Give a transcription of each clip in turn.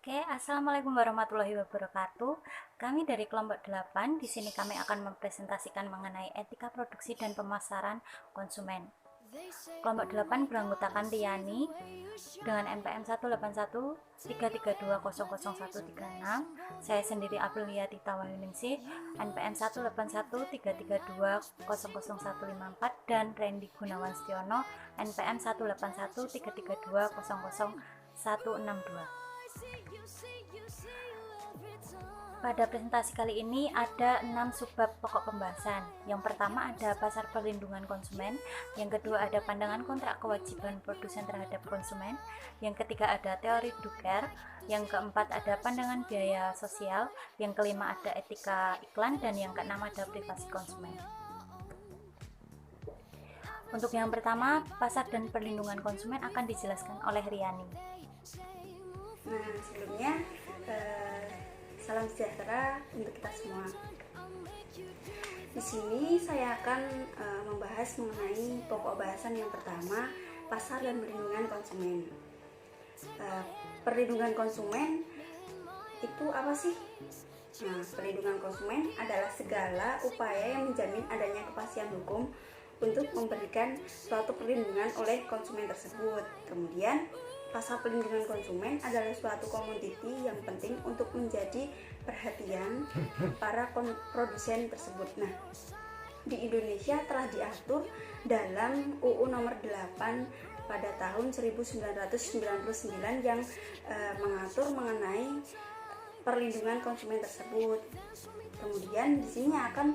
Oke, Assalamualaikum warahmatullahi wabarakatuh. Kami dari kelompok 8, di sini kami akan mempresentasikan mengenai etika produksi dan pemasaran konsumen. Kelompok 8 beranggotakan Riani dengan NPM 18133200136. Saya sendiri Aprilia Tita Wahyuningsih, NPM 18133200154, dan Randy Gunawan Setiono, NPM 18133200162. Pada presentasi kali ini ada 6 subbab pokok pembahasan. Yang pertama ada pasar perlindungan konsumen, yang kedua ada pandangan kontrak kewajiban produsen terhadap konsumen, yang ketiga ada teori Drucker, yang keempat ada pandangan biaya sosial, yang kelima ada etika iklan, dan yang keenam ada privasi konsumen. Untuk yang pertama, pasar dan perlindungan konsumen akan dijelaskan oleh Riani. Nah, sebelumnya salam sejahtera untuk kita semua. Di sini saya akan membahas mengenai pokok bahasan yang pertama, pasar dan perlindungan konsumen. Perlindungan konsumen itu apa sih? Nah, perlindungan konsumen adalah segala upaya yang menjamin adanya kepastian hukum untuk memberikan suatu perlindungan oleh konsumen tersebut. Kemudian, pasar perlindungan konsumen adalah suatu komoditi yang penting untuk menjadi perhatian para produsen tersebut. Nah, di Indonesia telah diatur dalam UU nomor 8 pada tahun 1999 yang mengatur mengenai perlindungan konsumen tersebut. Kemudian di sini akan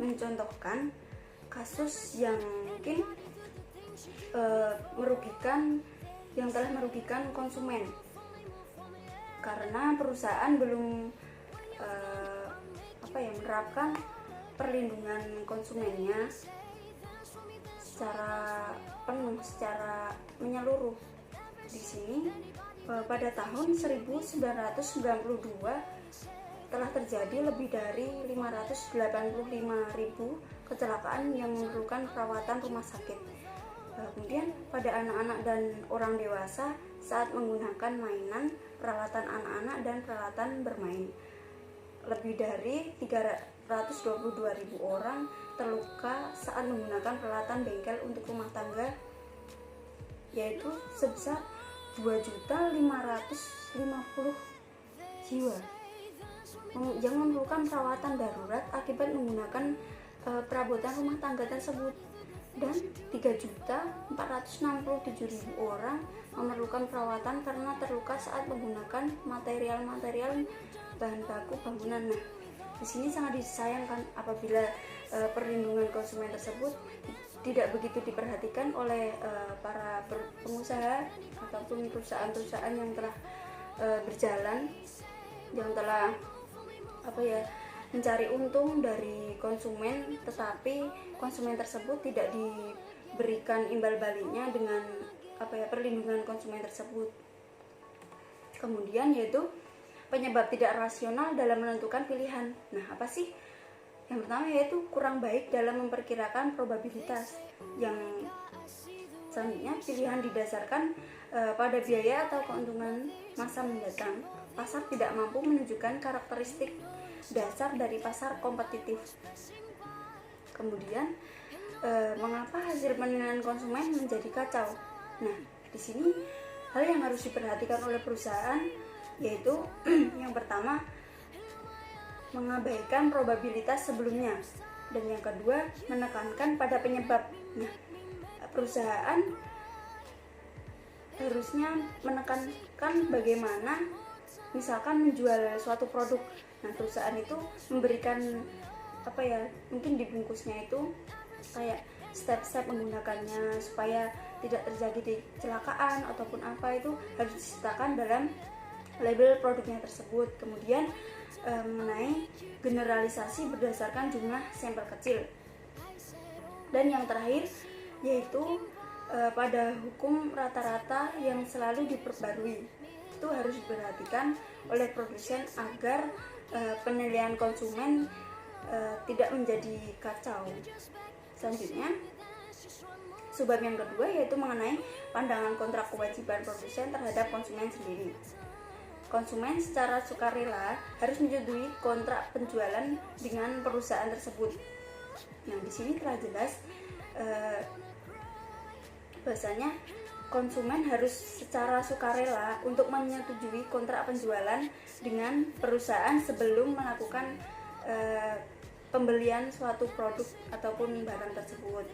mencontohkan kasus yang mungkin yang telah merugikan konsumen karena perusahaan belum menerapkan perlindungan konsumennya secara penuh, secara menyeluruh. Di sini pada tahun 1992 telah terjadi lebih dari 585.000 kecelakaan yang memerlukan perawatan rumah sakit. Kemudian pada anak-anak dan orang dewasa saat menggunakan mainan, peralatan anak-anak dan peralatan bermain. Lebih dari 322.000 orang terluka saat menggunakan peralatan bengkel untuk rumah tangga, yaitu sebesar 2.550 jiwa yang memerlukan perawatan darurat akibat menggunakan perabotan rumah tangga tersebut, dan 3.467.000 orang memerlukan perawatan karena terluka saat menggunakan material-material bahan baku bangunan. Nah, di sini sangat disayangkan apabila perlindungan konsumen tersebut tidak begitu diperhatikan oleh para pengusaha ataupun perusahaan-perusahaan yang telah berjalan, yang telah mencari untung dari konsumen, tetapi konsumen tersebut tidak diberikan imbal baliknya dengan perlindungan konsumen tersebut. Kemudian yaitu penyebab tidak rasional dalam menentukan pilihan. Nah, apa sih? Yang pertama yaitu kurang baik dalam memperkirakan probabilitas. Yang selanjutnya, pilihan didasarkan pada biaya atau keuntungan masa mendatang. Pasar tidak mampu menunjukkan karakteristik dasar dari pasar kompetitif. Kemudian, mengapa hasil penilaian konsumen menjadi kacau? Nah, di sini hal yang harus diperhatikan oleh perusahaan yaitu yang pertama, mengabaikan probabilitas sebelumnya, dan yang kedua, menekankan pada penyebab. Nah, perusahaan harusnya menekankan bagaimana misalkan menjual suatu produk. Nah, perusahaan itu memberikan mungkin dibungkusnya itu kayak step-step menggunakannya supaya tidak terjadi kecelakaan ataupun itu harus disertakan dalam label produknya tersebut. Kemudian mengenai generalisasi berdasarkan jumlah sampel kecil. Dan yang terakhir yaitu pada hukum rata-rata yang selalu diperbarui. Itu harus diperhatikan oleh produsen agar penilaian konsumen tidak menjadi kacau. Selanjutnya, subbab yang kedua yaitu mengenai pandangan kontrak kewajiban produsen terhadap konsumen sendiri. konsumen secara sukarela harus menyetujui kontrak penjualan dengan perusahaan tersebut. Nah, di sini telah jelas bahasanya konsumen harus secara sukarela untuk menyetujui kontrak penjualan dengan perusahaan sebelum melakukan pembelian suatu produk ataupun barang tersebut.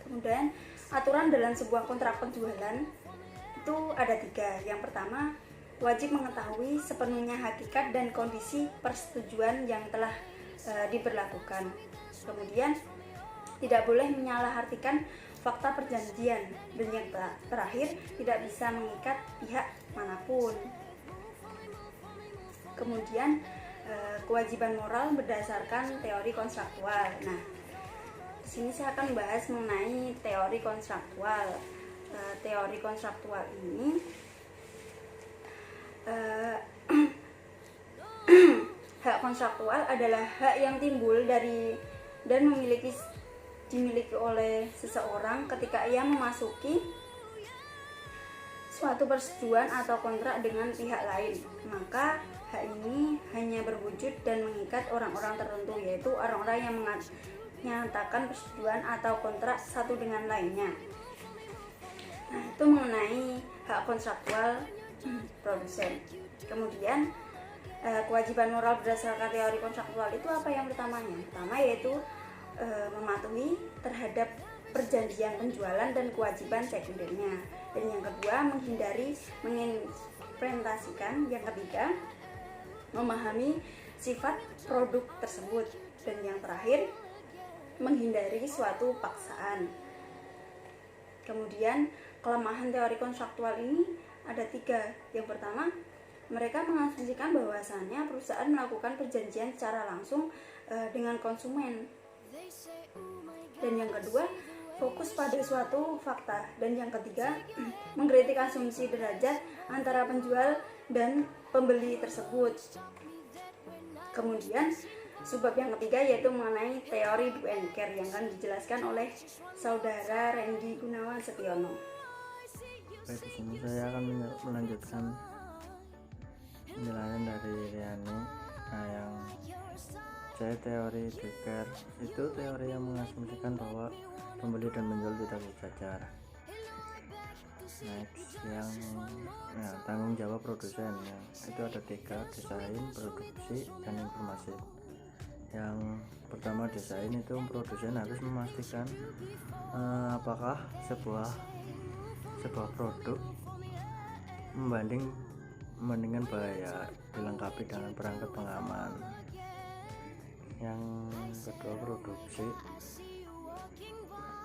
Kemudian aturan dalam sebuah kontrak penjualan itu ada 3. Yang pertama, wajib mengetahui sepenuhnya hakikat dan kondisi persetujuan yang telah diberlakukan. Kemudian tidak boleh menyalahartikan fakta perjanjian, dan yang terakhir tidak bisa mengikat pihak manapun. Kemudian kewajiban moral berdasarkan teori kontraktual. Nah, di sini saya akan membahas mengenai teori kontraktual. Teori kontraktual ini hak kontraktual adalah hak yang timbul dari dan dimiliki oleh seseorang ketika ia memasuki suatu persetujuan atau kontrak dengan pihak lain. Maka hak ini hanya berwujud dan mengikat orang-orang tertentu, yaitu orang-orang yang menyatakan persetujuan atau kontrak satu dengan lainnya. Nah, itu mengenai hak kontraktual produsen. Kemudian kewajiban moral berdasarkan teori kontraktual itu apa yang pertamanya? Pertama yaitu mematuhi terhadap perjanjian penjualan dan kewajiban sekundernya. Dan yang kedua, menghindari mengimplementasikan. Yang ketiga, memahami sifat produk tersebut. Dan yang terakhir, menghindari suatu paksaan. Kemudian kelemahan teori kontraktual ini ada 3. Yang pertama, mereka mengasumsikan bahwasannya perusahaan melakukan perjanjian secara langsung dengan konsumen. Dan yang kedua, fokus pada suatu fakta. Dan yang ketiga, mengkritik asumsi derajat antara penjual dan pembeli tersebut. Kemudian subbab yang ketiga yaitu mengenai teori do and care yang akan dijelaskan oleh saudara Randy Gunawan Setiono. Baik, di sini saya akan melanjutkan penjelasan dari Riani. Nah, yang saya teori do care itu teori yang mengasumsikan bahwa pembeli dan penjual tidak sejajar. Next, yang tanggung jawab produsen, yang itu ada 3: desain, produksi, dan informasi. Yang pertama, desain itu produsen harus memastikan apakah sebuah produk membandingkan bahaya, dilengkapi dengan perangkat pengaman. Yang kedua, produksi.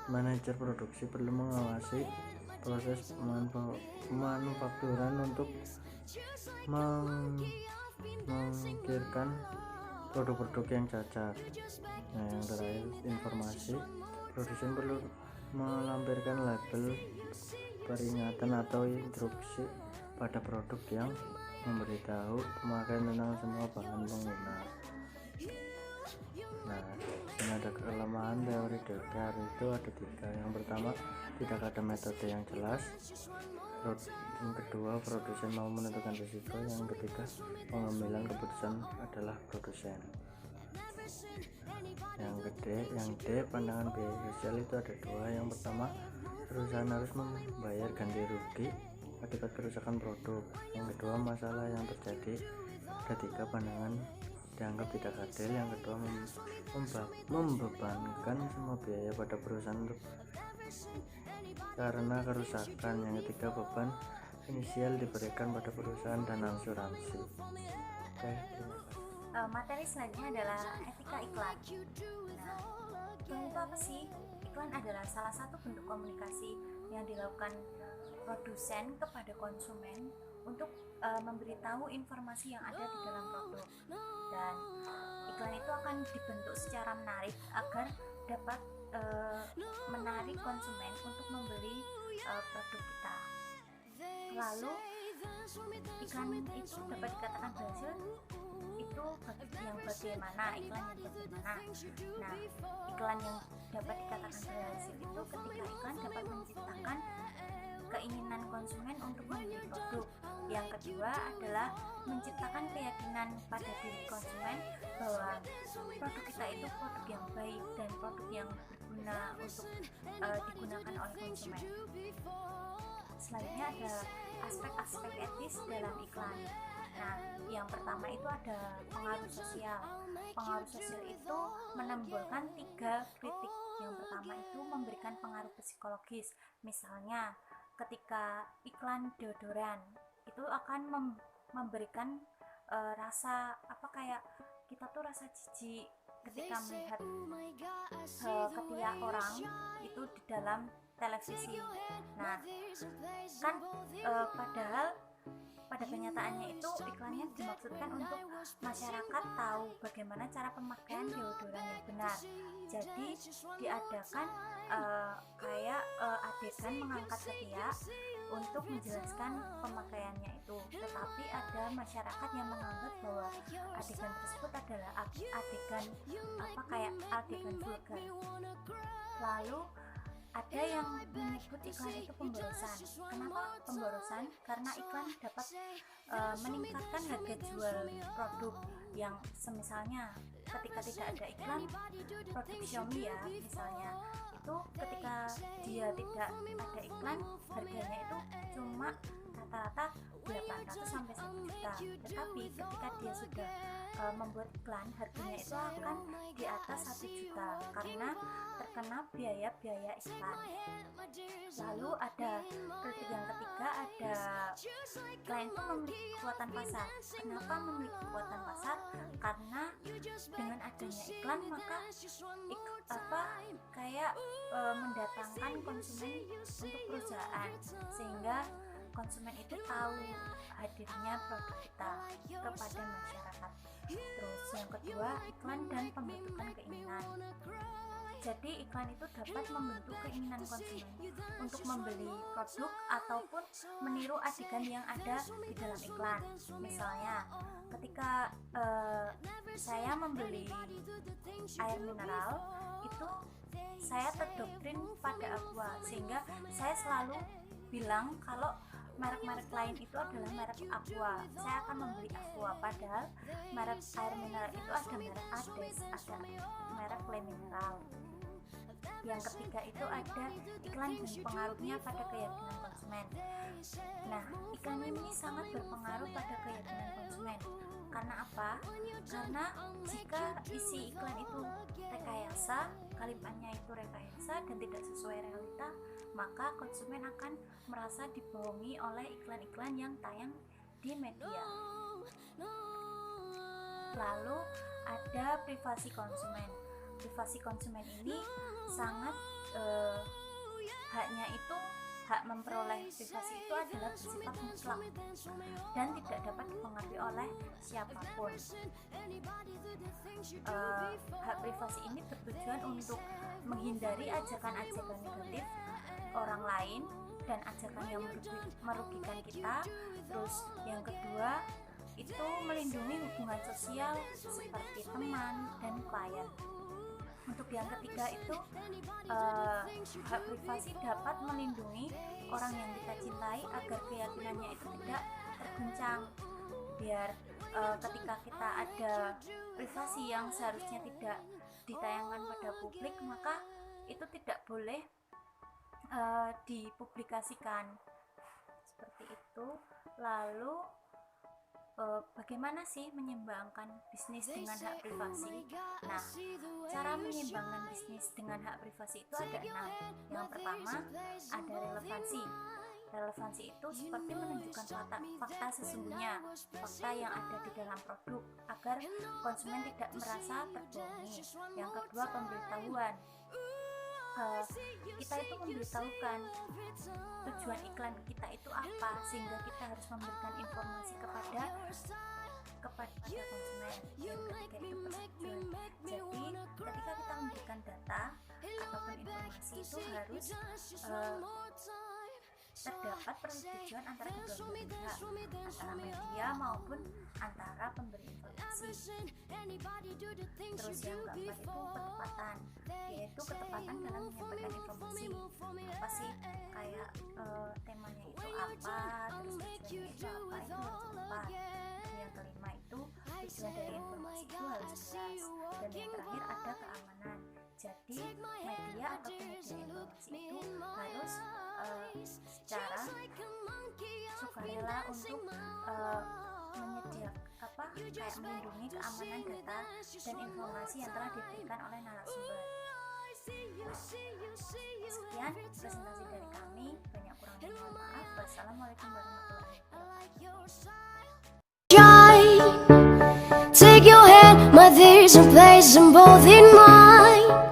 Manajer produksi perlu mengawasi proses manufakturan untuk mengikirkan produk-produk yang cacat. Nah, yang terakhir, informasi. Produsen perlu melampirkan label peringatan atau instruksi pada produk yang memberitahu pemakaian tentang semua bahan pengguna. Nah, ini ada kelemahan teori do care itu ada 3. Yang pertama, tidak ada metode yang jelas. Yang kedua, produsen mau menentukan risiko. Yang ketiga, pengambilan keputusan adalah produsen. Yang D, pandangan biaya sosial itu ada 2. Yang pertama, perusahaan harus membayar ganti rugi akibat kerusakan produk. Yang kedua, masalah yang terjadi ada 3. Pandangan dianggap tidak adil. Yang kedua, membebankan semua biaya pada perusahaan untuk karena kerusakan. Yang ketiga, beban inisial diberikan pada perusahaan dan asuransi. Oke. Materi selanjutnya adalah etika iklan. Nah, iklan itu apa sih? Iklan adalah salah satu bentuk komunikasi yang dilakukan produsen kepada konsumen untuk memberitahu informasi yang ada di dalam produk. Dan iklan itu akan dibentuk secara menarik agar dapat menarik konsumen untuk membeli produk kita. Lalu iklan itu dapat dikatakan berhasil itu yang bagaimana, iklan yang bagaimana. Nah, iklan yang dapat dikatakan berhasil itu ketika iklan dapat menciptakan keinginan konsumen untuk membeli produk. Yang kedua adalah menciptakan keyakinan pada diri konsumen bahwa produk kita itu produk yang baik dan produk yang berguna untuk digunakan oleh konsumen. Selanjutnya ada aspek-aspek etis dalam iklan. Nah, yang pertama itu ada pengaruh sosial. Pengaruh sosial itu menimbulkan 3 kritik. Yang pertama itu memberikan pengaruh psikologis. Misalnya, ketika iklan deodoran itu akan memberikan rasa kayak kita tuh rasa jijik ketika melihat ketiak orang itu di dalam televisi. Nah, kan padahal pada kenyataannya itu iklannya dimaksudkan untuk masyarakat tahu bagaimana cara pemakaian deodoran yang benar. Jadi diadakan adegan mengangkat ketiak untuk menjelaskan pemakaiannya itu. Tetapi ada masyarakat yang menganggap bahwa adegan tersebut adalah adegan adegan vulgar. Lalu ada yang menyebut iklan itu pemborosan. Kenapa pemborosan? Karena iklan dapat meningkatkan harga jual produk yang semisalnya ketika tidak ada iklan produk Xiaomi ya misalnya, itu ketika dia tidak ada iklan harganya itu cuma rata-rata 800 sampai 1 juta. Tetapi ketika dia sudah membuat iklan, harganya itu akan di atas 1 juta karena terkena biaya-biaya iklan. Lalu ada kritik yang ketiga, ada klien itu memiliki kekuatan pasar. Kenapa memiliki kekuatan pasar? Karena dengan adanya iklan maka mendatangkan konsumen untuk perusahaan, sehingga konsumen itu tahu hadirnya produk kita kepada masyarakat. Terus yang kedua, iklan dan pembentukan keinginan. Jadi iklan itu dapat membentuk keinginan konsumen untuk membeli produk ataupun meniru adegan yang ada di dalam iklan. Misalnya, ketika saya membeli air mineral, itu saya terdoktrin pada Aqua, sehingga saya selalu bilang kalau merek-merek lain itu adalah merek Aqua. Saya akan membeli Aqua, padahal merek air mineral itu ada merek Ades, ada merek Le Mineral. Yang ketiga itu ada iklan dan pengaruhnya pada keyakinan konsumen. Nah, iklan ini sangat berpengaruh pada keyakinan konsumen. Karena apa? Karena jika isi iklan itu rekayasa, kalimatnya itu rekayasa dan tidak sesuai realita, maka konsumen akan merasa dibohongi oleh iklan-iklan yang tayang di media. Lalu ada privasi konsumen. Privasi konsumen ini sangat hak memperoleh privasi itu adalah bersifat mutlak dan tidak dapat dipengaruhi oleh siapapun. Hak privasi ini bertujuan untuk menghindari ajakan-ajakan negatif orang lain dan ajakan yang merugikan kita. Terus yang kedua itu melindungi hubungan sosial seperti teman dan klien. Untuk yang ketiga itu hak privasi dapat melindungi orang yang kita cintai agar keyakinannya itu tidak terguncang, biar ketika kita ada privasi yang seharusnya tidak ditayangkan pada publik, maka itu tidak boleh dipublikasikan seperti itu. Lalu bagaimana sih menyeimbangkan bisnis dengan hak privasi? Nah, cara menyeimbangkan bisnis dengan hak privasi itu ada 6. Yang pertama ada relevansi. Relevansi itu seperti menunjukkan fakta sesungguhnya, fakta yang ada di dalam produk agar konsumen tidak merasa terbohongi. Yang kedua pemberitahuan. Kita itu memberitahukan tujuan iklan kita itu apa, sehingga kita harus memberikan informasi kepada konsumen. Yang ketiga itu persetujuan. Jadi ketika kita memberikan data ataupun informasi itu harus terdapat persetujuan antara kedua belah pihak, antara media maupun antara pemberi informasi. Terus yang keempat itu ketepatan, yaitu ketepatan dalam menyampaikan informasi. Apa sih kayak temanya itu apa, terus tujuannya itu apa, itu harus tujuan dari informasi itu harus jelas. Dan yang terakhir ada keamanan. Jadi media atau penyedia informasi itu harus secara sukarela untuk kayak melindungi keamanan data dan informasi yang telah diberikan oleh narasumber. Sekian presentasi dari kami, banyak kurangnya mohon maaf. Wassalamualaikum warahmatullahi wabarakatuh. Take your hand, my there's a place in both in mine.